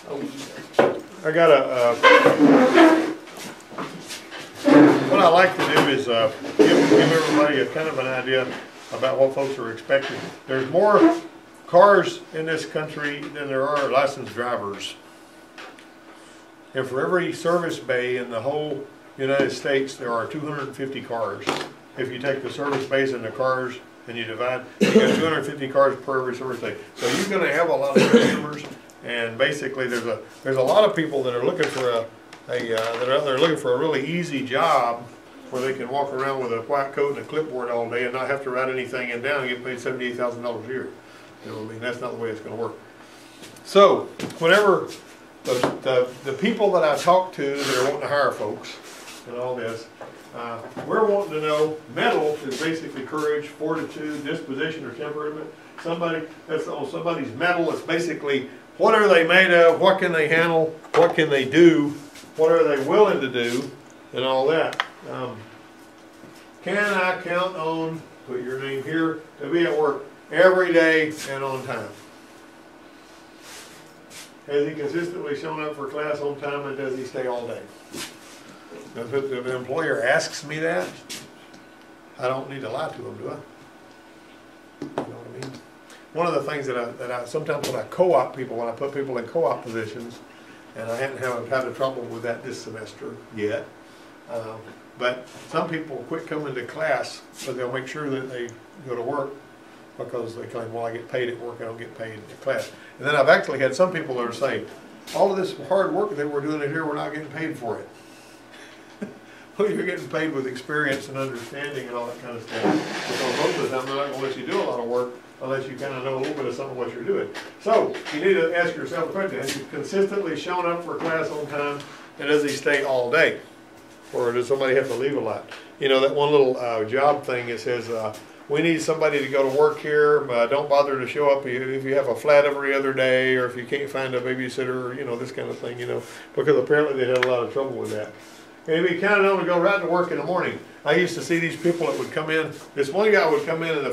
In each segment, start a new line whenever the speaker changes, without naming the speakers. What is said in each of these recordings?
I got what I like to do is give everybody a kind of an idea about what folks are expecting. There's more cars in this country than there are licensed drivers. And for every service bay in the whole United States, there are 250 cars. If you take the service bays and the cars and you divide, you get 250 cars per every service bay. So you're going to have a lot of customers, and basically there's a lot of people that are looking for they're looking for a really easy job where they can walk around with a white coat and a clipboard all day and not have to write anything in down and get paid $78,000 a year. You know what I mean? That's not the way it's going to work. So whenever the people that I talk to that are wanting to hire folks and all this, we're wanting to know, mental is basically courage, fortitude, disposition, or temperament. Somebody that's on somebody's mental, it's basically what are they made of, what can they handle, what can they do, what are they willing to do, and all that. Can I count on, put your name here, to be at work every day and on time? Has he consistently shown up for class on time, and does he stay all day? If the employer asks me that, I don't need to lie to them, do I? You know what I mean? One of the things that I sometimes when I co-op people, when I put people in co-op positions, and I haven't had a trouble with that this semester yet, but some people quit coming to class, but they'll make sure that they go to work because they claim, well, I get paid at work, I don't get paid at class. And then I've actually had some people that are saying, all of this hard work that we're doing here, we're not getting paid for it. Well, you're getting paid with experience and understanding and all that kind of stuff. Because most of the time they're not going to let you do a lot of work unless you kind of know a little bit of something of what you're doing. So you need to ask yourself the question, has he consistently shown up for class on time, and does he stay all day? Or does somebody have to leave a lot? You know, that one little job thing, it says, we need somebody to go to work here, don't bother to show up if you have a flat every other day, or if you can't find a babysitter, you know, this kind of thing, you know, because apparently they had a lot of trouble with that. And we counted on to go right to work in the morning. I used to see these people that would come in. This one guy would come in, and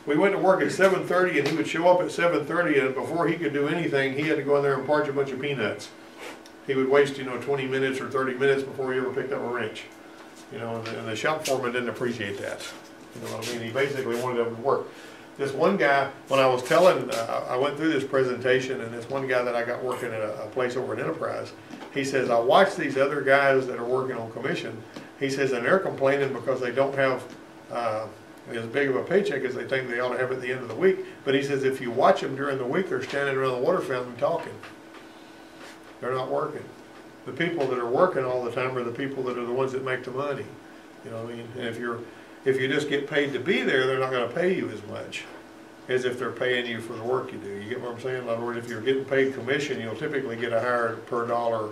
we went to work at 7:30, and he would show up at 7:30, and before he could do anything, he had to go in there and parch a bunch of peanuts. He would waste, 20 minutes or 30 minutes before he ever picked up a wrench. You know, and the shop foreman didn't appreciate that. You know what I mean? He basically wanted them to work. This one guy, when I was telling, I went through this presentation, and this one guy that I got working at a place over at Enterprise, he says, I watch these other guys that are working on commission. He says, and they're complaining because they don't have as big of a paycheck as they think they ought to have at the end of the week. But he says, if you watch them during the week, they're standing around the water fountain talking. They're not working. The people that are working all the time are the people that are the ones that make the money. You know what I mean? And if you just get paid to be there, they're not going to pay you as much as if they're paying you for the work you do. You get what I'm saying? In other words, if you're getting paid commission, you'll typically get a higher per dollar,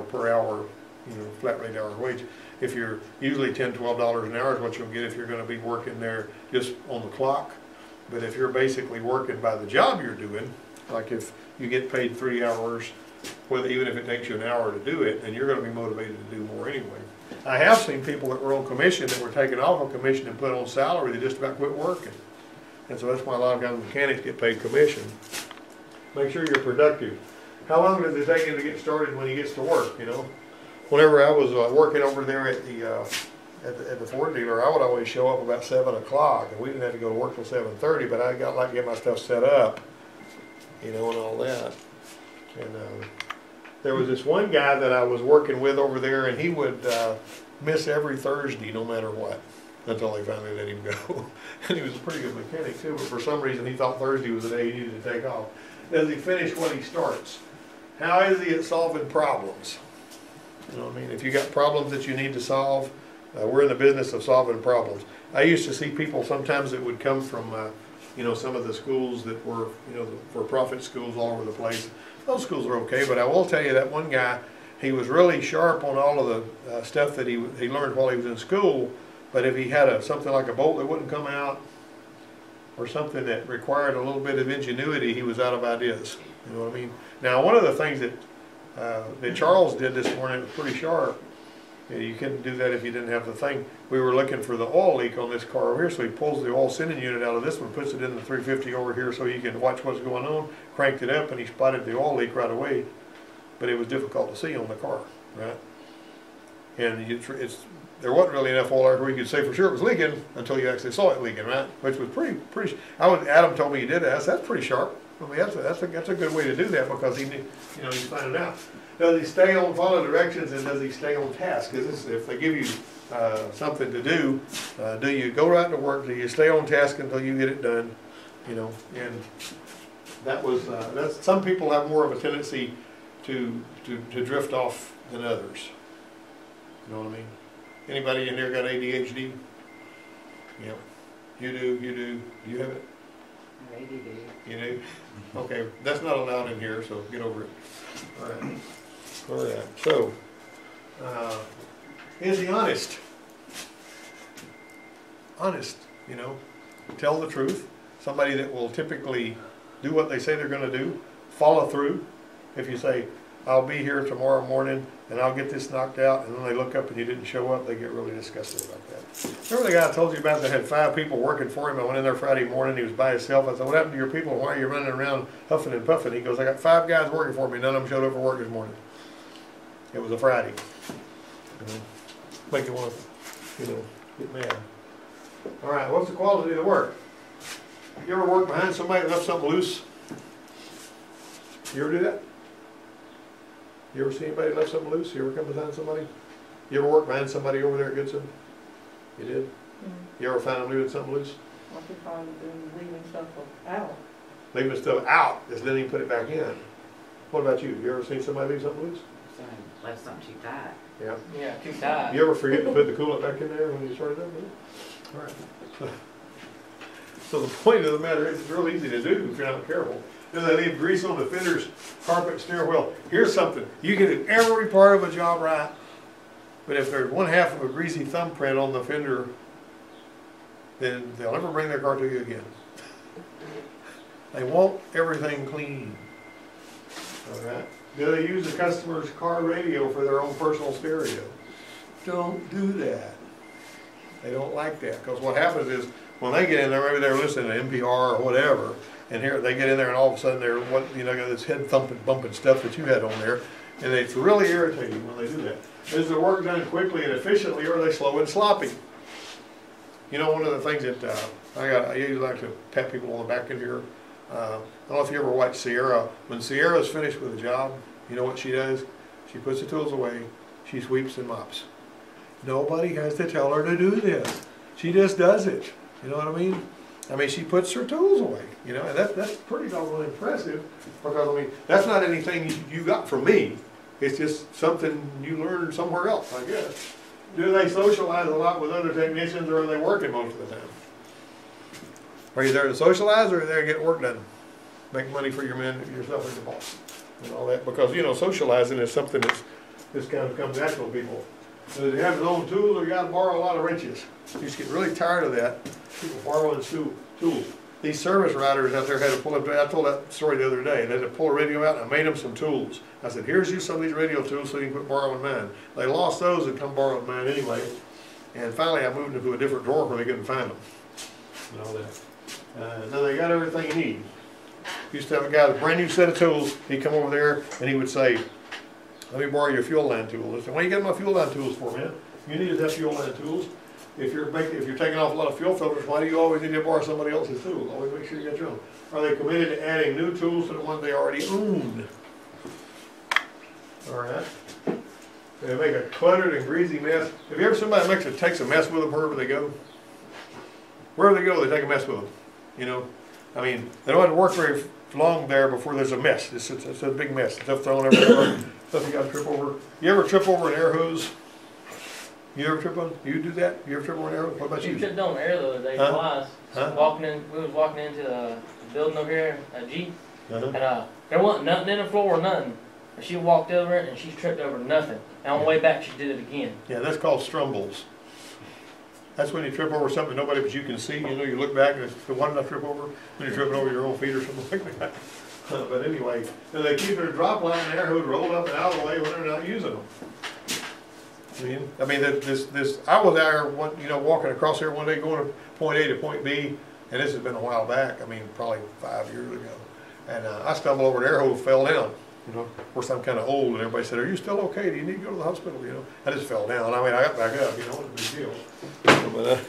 per hour, flat rate hour wage. If you're usually $10, $12 an hour is what you'll get if you're going to be working there just on the clock. But if you're basically working by the job you're doing, like if you get paid 3 hours, even if it takes you an hour to do it, then you're going to be motivated to do more anyway. I have seen people that were on commission that were taken off of commission and put on salary. They just about quit working. And so that's why a lot of guys mechanics get paid commission. Make sure you're productive. How long does it take him to get started when he gets to work, Whenever I was working over there at the Ford dealer, I would always show up about 7 o'clock, and we didn't have to go to work till 7:30, but I got like to get my stuff set up, and all that. And there was this one guy that I was working with over there, and he would miss every Thursday no matter what, until they finally let him go. And he was a pretty good mechanic too, but for some reason he thought Thursday was the day he needed to take off. Does he finish what he starts? How is he at solving problems? You know what I mean? If you got problems that you need to solve, we're in the business of solving problems. I used to see people sometimes that would come from some of the schools that were for-profit schools all over the place. Those schools are okay, but I will tell you that one guy, he was really sharp on all of the stuff that he learned while he was in school. But if he had something like a bolt that wouldn't come out, or something that required a little bit of ingenuity, he was out of ideas. You know what I mean? Now, one of the things that Charles did this morning was pretty sharp. Yeah, you couldn't do that if you didn't have the thing. We were looking for the oil leak on this car over here, so he pulls the oil sending unit out of this one, puts it in the 350 over here so you can watch what's going on, cranked it up, and he spotted the oil leak right away. But it was difficult to see on the car, right? And there wasn't really enough oil there where you could say for sure it was leaking until you actually saw it leaking, right? Which was pretty. Adam told me he did that. That's pretty sharp. I mean, that's a good way to do that because he knew, he's finding out. Does he stay on, follow directions, and does he stay on task? Because if they give you something to do you go right to work? Do you stay on task until you get it done? And that was some people have more of a tendency to drift off than others. You know what I mean? Anybody in here got ADHD? Yeah. You do. You have it?
ADD.
You do? Okay, that's not allowed in here, so get over it. All right. All right. So, is he honest? Honest, tell the truth. Somebody that will typically do what they say they're going to do, follow through. If you say, I'll be here tomorrow morning and I'll get this knocked out, and then they look up and you didn't show up, they get really disgusted about that. Remember the guy I told you about that had 5 people working for him? I went in there Friday morning, he was by himself. I said, what happened to your people? Why are you running around huffing and puffing? He goes, I got 5 guys working for me, none of them showed up for work this morning. It was a Friday. Make you want to, get mad. All right, what's the quality of the work? You ever work behind somebody that left something loose? You ever do that? You ever see anybody left something loose? You ever come behind somebody? You ever work behind somebody over there at Goodson? You did? Mm-hmm. You ever find them leaving something loose?
I can find them leaving stuff out.
Leaving stuff out is then you put it back in. What about you? You ever seen somebody leave something loose?
Left something too tight.
Yeah.
Yeah, too tight.
You ever forget to put the coolant back in there when you started up with it? All right. So the point of the matter is, it's real easy to do if you're not careful. Then they leave grease on the fenders, carpet, steering wheel. Here's something. You get every part of a job right, but if there's 1/2 of a greasy thumbprint on the fender, then they'll never bring their car to you again. They want everything clean. All right. Do they use the customer's car radio for their own personal stereo? Don't do that. They don't like that, because what happens is when they get in there, maybe they're listening to NPR or whatever, and here they get in there and all of a sudden they're got this head thumping, bumping stuff that you had on there, and it's really irritating when they do that. Is the work done quickly and efficiently, or are they slow and sloppy? One of the things that I usually like to pat people on the back in here. I don't know if you ever watch Sierra. When Sierra's finished with a job, you know what she does? She puts the tools away, she sweeps and mops. Nobody has to tell her to do this. She just does it. You know what I mean? I mean, she puts her tools away, and that's pretty doggone impressive, because, that's not anything you got from me. It's just something you learned somewhere else, I guess. Do they socialize a lot with other technicians, or are they working most of the time? Are you there to socialize, or are you there to get work done? Make money for yourself as your boss, and all that, because, socializing is something that's kind of comes natural to people. So they have their own tools, or you got to borrow a lot of wrenches. You just get really tired of that. People borrowing tools. These service riders out there had to pull up. I told that story the other day. They had to pull a radio out, and I made them some tools. I said, "Here's you some of these radio tools, so you can quit borrowing mine." They lost those and come borrow mine anyway. And finally, I moved them to a different drawer where they couldn't find them. And all that. Now they got everything you need. Used to have a guy with a brand new set of tools. He'd come over there and he would say, "Let me borrow your fuel line tool." I said, "Why you got my fuel line tools for, man? You need to have fuel line tools. If you're taking off a lot of fuel filters, why do you always need to borrow somebody else's tools? Always make sure you got your own." Are they committed to adding new tools to the ones they already own? All right. They make a cluttered and greasy mess. Have you ever somebody takes a mess with them wherever they go? Wherever they go, they take a mess with them. They don't have to work very long there before there's a mess. It's a big mess. Stuff thrown everywhere. Stuff you got to trip over. You ever trip over an air hose? You ever trip on? You do that? You ever trip over an air hose? What about you?
You tripped on the air the other day twice. We was walking into the building over here at G, and there wasn't nothing in the floor or nothing. But she walked over it and she tripped over nothing. And on the way back, she did it again. Yeah, that's called strumbles. That's when you trip over something nobody but you can see. You look back and it's the one I trip over when you're tripping over your own feet or something like that. But anyway, they keep their drop line and air hose rolled up and out of the way when they're not using them.
I mean, I was there, walking across there one day going to point A to point B, and this has been a while back, I mean, probably 5 years ago. And I stumbled over there, hole, fell down, Of course, I'm kind of old, and everybody said, "Are you still okay? Do you need to go to the hospital?" I just fell down. I mean, I got back up, it was a big deal. But,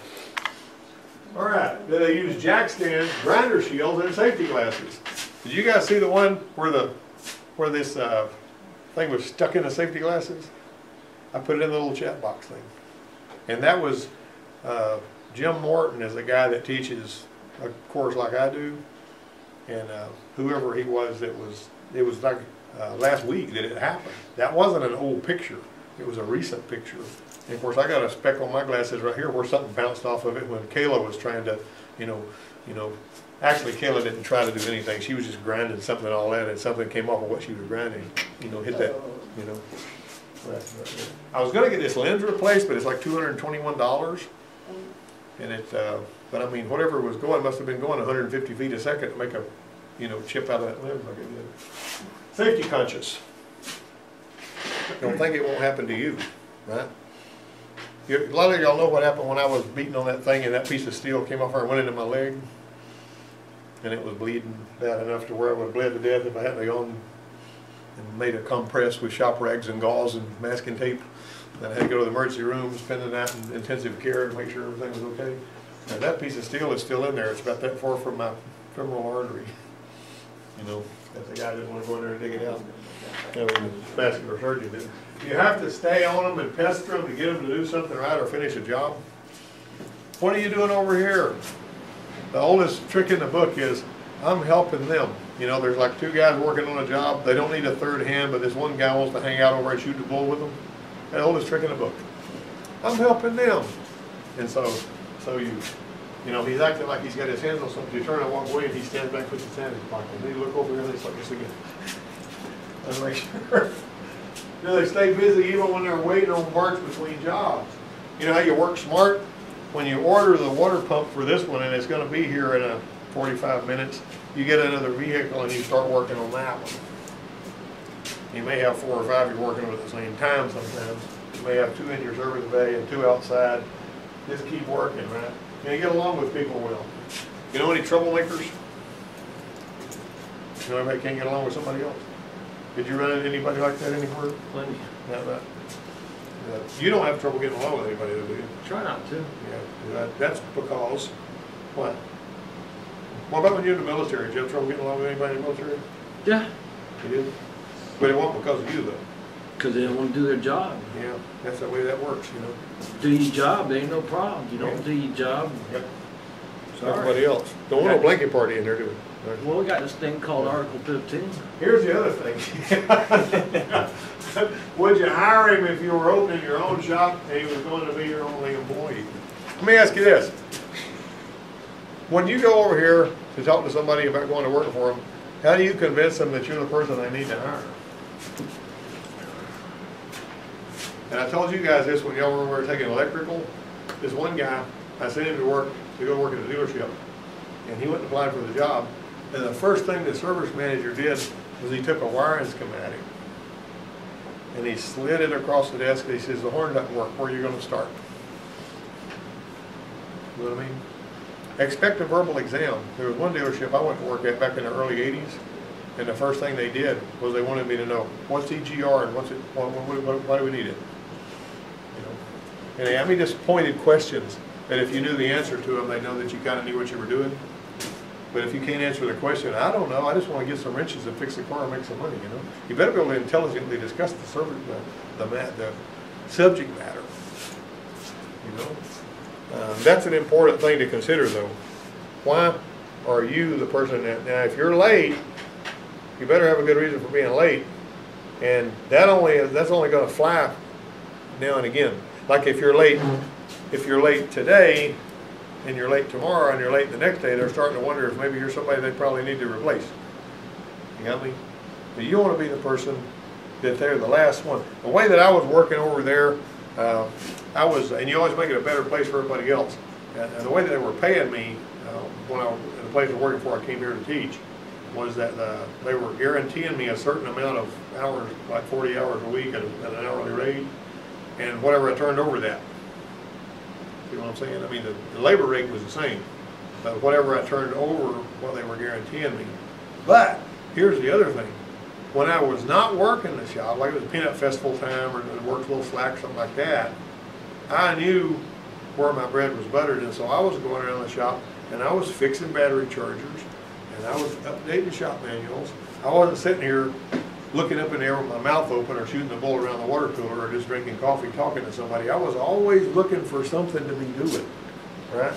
all right, then they use jack stands, grinder shields, and safety glasses. Did you guys see the one where this thing was stuck in the safety glasses? I put it in the little chat box thing. And that was, Jim Morton is the guy that teaches a course like I do. And whoever he was, it was like last week that it happened. That wasn't an old picture. It was a recent picture. And of course, I got a speck on my glasses right here where something bounced off of it when Kayla was trying to, actually Kayla didn't try to do anything. She was just grinding something and all that, and something came off of what she was grinding, hit that, I was going to get this lens replaced, but it's like $221. And it, but I mean, whatever was going must have been going 150 feet a second to make a, chip out of that lens like it did. Safety conscious. Don't think it won't happen to you, right? A lot of y'all know what happened when I was beating on that thing and that piece of steel came off and went into my leg. And it was bleeding bad enough to where I would have bled to death if I hadn't gone and made a compress with shop rags and gauze and masking tape. Then I had to go to the emergency room, spend the night in intensive care to make sure everything was okay. And that piece of steel is still in there. It's about that far from my femoral artery. That the guy didn't want to go in there and dig it out. I mean, the vascular surgeon did. You have to stay on them and pester them to get them to do something right or finish a job. What are you doing over here? The oldest trick in the book is, I'm helping them. There's like two guys working on a job. They don't need a third hand, but this one guy wants to hang out over and shoot the bull with them. The oldest trick in the book. I'm helping them. And so he's acting like he's got his hands on something. You turn and walk away, and he stands back, puts his hand in his pocket. And they look over here, and he's like this again. And make sure. They stay busy even when they're waiting on parts between jobs. You know how you work smart? When you order the water pump for this one, and it's going to be here in 45 minutes, you get another vehicle and you start working on that one. You may have 4 or 5 you're working with at the same time sometimes. You may have 2 in your service bay and 2 outside. Just keep working, right? You get along with people well. You know any troublemakers? Everybody can't get along with somebody else. Did you run into anybody like that anywhere?
Plenty.
Not right. You don't have trouble getting along with anybody, do you?
Try not to.
Yeah, that's because, what? What about when you're in the military? Did you have trouble getting along with anybody in the military?
Yeah.
You did? But it wasn't because of you, though.
Because they don't want to do their job.
Yeah, that's the way that works,
Do your job, there ain't no problem. You don't do your job.
Yep.
Sorry.
Everybody else. Don't want no blanket party in there, do we?
Well, we got this thing called Article 15.
Here's the other thing. Would you hire him if you were opening your own shop and he was going to be your only employee? Let me ask you this. When you go over here to talk to somebody about going to work for them, how do you convince them that you're the person they need to hire? And I told you guys this when y'all were taking electrical. This one guy, I sent him to go work at a dealership. And he went and applied for the job. And the first thing the service manager did was he took a wiring schematic and he slid it across the desk and he says, the horn doesn't work, where are you going to start? You know what I mean? Expect a verbal exam. There was one dealership I went to work at back in the early 80s, and the first thing they did was they wanted me to know, what's EGR and why do we need it? And they had me just pointed questions that if you knew the answer to them, they know that you kind of knew what you were doing. But if you can't answer the question, I don't know, I just want to get some wrenches and fix the car and make some money, You better be able to intelligently discuss the subject matter, That's an important thing to consider, though. Why are you the person that, now if you're late, you better have a good reason for being late. And that's only going to fly now and again. Like if you're late today, and you're late tomorrow, and you're late the next day, they're starting to wonder if maybe you're somebody they probably need to replace. You got me? But you want to be the person that they're the last one. The way that I was working over there, and you always make it a better place for everybody else. And the way that they were paying me, when in the place I was working for, I came here to teach, was that they were guaranteeing me a certain amount of hours, like 40 hours a week at an hourly rate. and whatever I turned over that. You know what I'm saying? I mean, the labor rate was the same, but whatever I turned over, what they were guaranteeing me. But here's the other thing. When I was not working the shop, like it was peanut festival time or worked a little slack, something like that, I knew where my bread was buttered, and so I was going around the shop and I was fixing battery chargers and I was updating shop manuals. I wasn't sitting here looking up in the air with my mouth open or shooting the bull around the water cooler or just drinking coffee talking to somebody. I was always looking for something to be doing, right?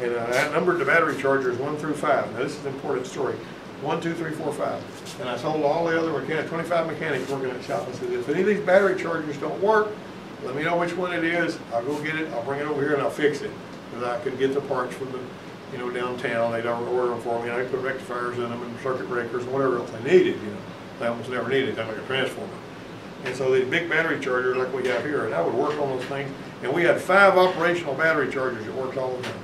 And I numbered the battery chargers 1 through 5. Now this is an important story. 1, 2, 3, 4, 5. And I told all the other mechanics, 25 mechanics working at the shop, I said, if any of these battery chargers don't work, let me know which one it is. I'll go get it, I'll bring it over here and I'll fix it. Because I could get the parts from the, downtown. They'd order them for me. I could put rectifiers in them and circuit breakers and whatever else I needed, I almost never needed anything like a transformer. And so these big battery chargers like we have here, and I would work on those things. And we had 5 operational battery chargers that worked all the time.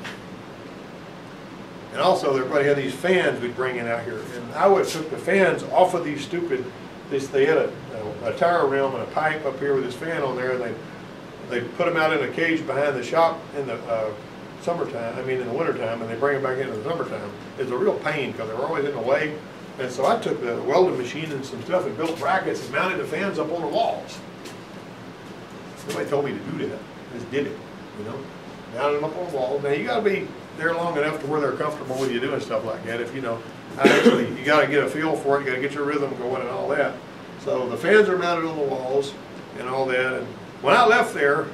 And also everybody had these fans we'd bring in out here. And I would took the fans off of these stupid, they had a tire rim and a pipe up here with this fan on there, and they put them out in a cage behind the shop in the in the wintertime, and they bring them back into the summertime. It's a real pain because they were always in the way. And so I took the welding machine and some stuff and built brackets and mounted the fans up on the walls. Nobody told me to do that. I just did it, mounted them up on the walls. Now you got to be there long enough to where they're comfortable with you doing stuff like that. If you got to get a feel for it. You got to get your rhythm going and all that. So the fans are mounted on the walls and all that. And when I left there,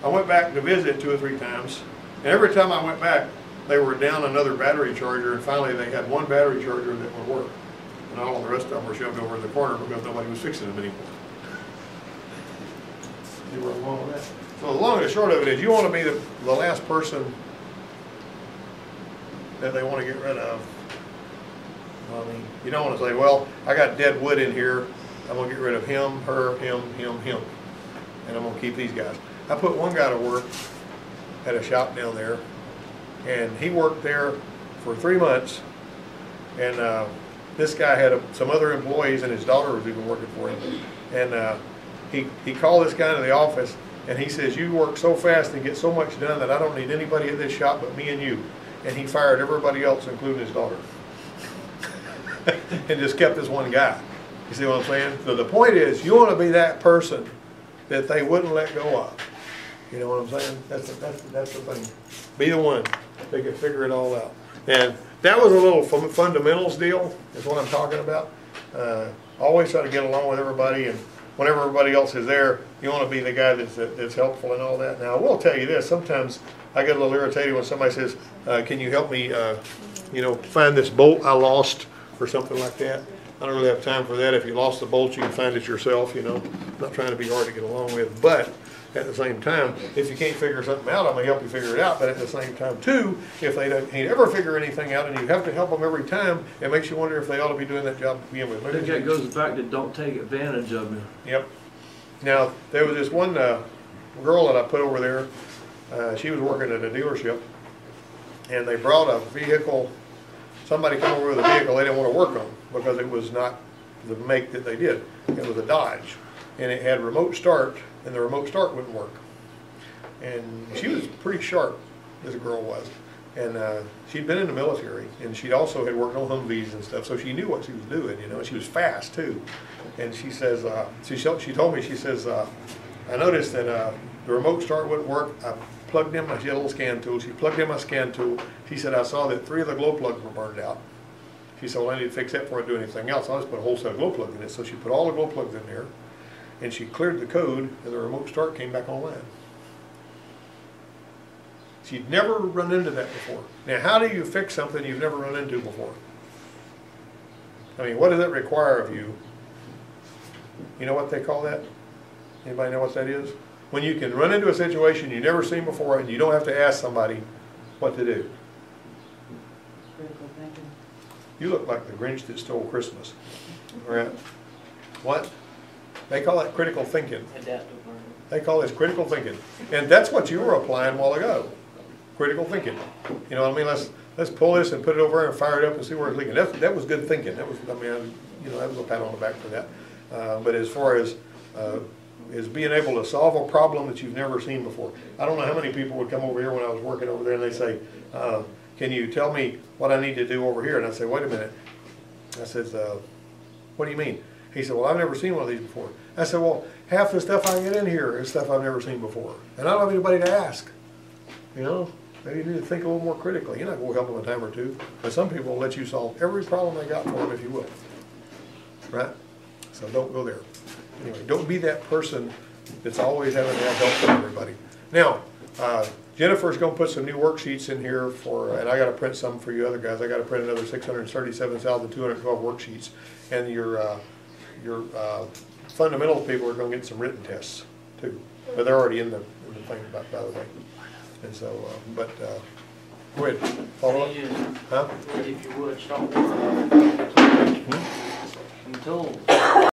I went back to visit 2 or 3 times, and every time I went back, they were down another battery charger, and finally they had one battery charger that would work, and all the rest of them were shoved over in the corner because nobody was fixing them anymore. You were along with that. So the long and the short of it is, you want to be the last person that they want to get rid of. I mean, you don't want to say, well, I got dead wood in here, I'm going to get rid of him, her, him, and I'm going to keep these guys. I put one guy to work at a shop down there, and he worked there for 3 months, and this guy had some other employees, and his daughter was even working for him, and he called this guy into the office, and he says, you work so fast and get so much done that I don't need anybody at this shop but me and you. And he fired everybody else, including his daughter, and just kept this one guy. You see what I'm saying? So the point is, you want to be that person that they wouldn't let go of. You know what I'm saying? That's the thing. Be the one. They can figure it all out. And that was a little fundamentals deal, is what I'm talking about. Always try to get along with everybody, and whenever everybody else is there, you want to be the guy that's helpful and all that. Now, I will tell you this, sometimes I get a little irritated when somebody says, can you help me, find this bolt I lost or something like that. I don't really have time for that. If you lost the bolt, you can find it yourself, I'm not trying to be hard to get along with. But at the same time, if you can't figure something out, I'm going to help you figure it out. But at the same time, too, if they can't ever figure anything out and you have to help them every time, it makes you wonder if they ought to be doing that job to begin with.
I think that goes back to don't take advantage of me.
Yep. Now, there was this one girl that I put over there. She was working at a dealership, and they brought a vehicle. Somebody came over with a vehicle they didn't want to work on because it was not the make that they did. It was a Dodge, and it had remote start, and the remote start wouldn't work. And she was pretty sharp, this girl was, and she'd been in the military, and she also had worked on Humvees and stuff, so she knew what she was doing, She was fast too, and she says, she told me, she says, I noticed that the remote start wouldn't work. I plugged in she had a little scan tool. She plugged in my scan tool. She said, I saw that 3 of the glow plugs were burned out. She said, well, I need to fix that before I do anything else. I'll just put a whole set of glow plugs in it. So she put all the glow plugs in there, and she cleared the code, and the remote start came back online. She'd never run into that before. Now, how do you fix something you've never run into before? I mean, what does that require of you? You know what they call that? Anybody know what that is? When you can run into a situation you've never seen before and you don't have to ask somebody what to do.
Critical thinking.
You look like the Grinch that stole Christmas. Right? What? They call that critical thinking.
Adaptive learning.
They call this critical thinking. And that's what you were applying a while ago. Critical thinking. You know what I mean? Let's pull this and put it over and fire it up and see where it's leaking. That was good thinking. That was, that was a pat on the back for that. But as far as is being able to solve a problem that you've never seen before. I don't know how many people would come over here when I was working over there and they say, can you tell me what I need to do over here? And I say, wait a minute. I said, what do you mean? He said, well, I've never seen one of these before. I said, well, half the stuff I get in here is stuff I've never seen before. And I don't have anybody to ask. You know, maybe you need to think a little more critically. You're not going to help them a time or two. But some people will let you solve every problem they got for them if you will. Right? So don't go there. Anyway, don't be that person that's always having to have help from everybody. Now, Jennifer's going to put some new worksheets in here for, and I got to print some for you other guys. I got to print another 637,212 worksheets. And your fundamentals people are going to get some written tests too, but they're already in the thing, by the way. And so, go ahead, follow up. Huh?
If you would, start with, tools.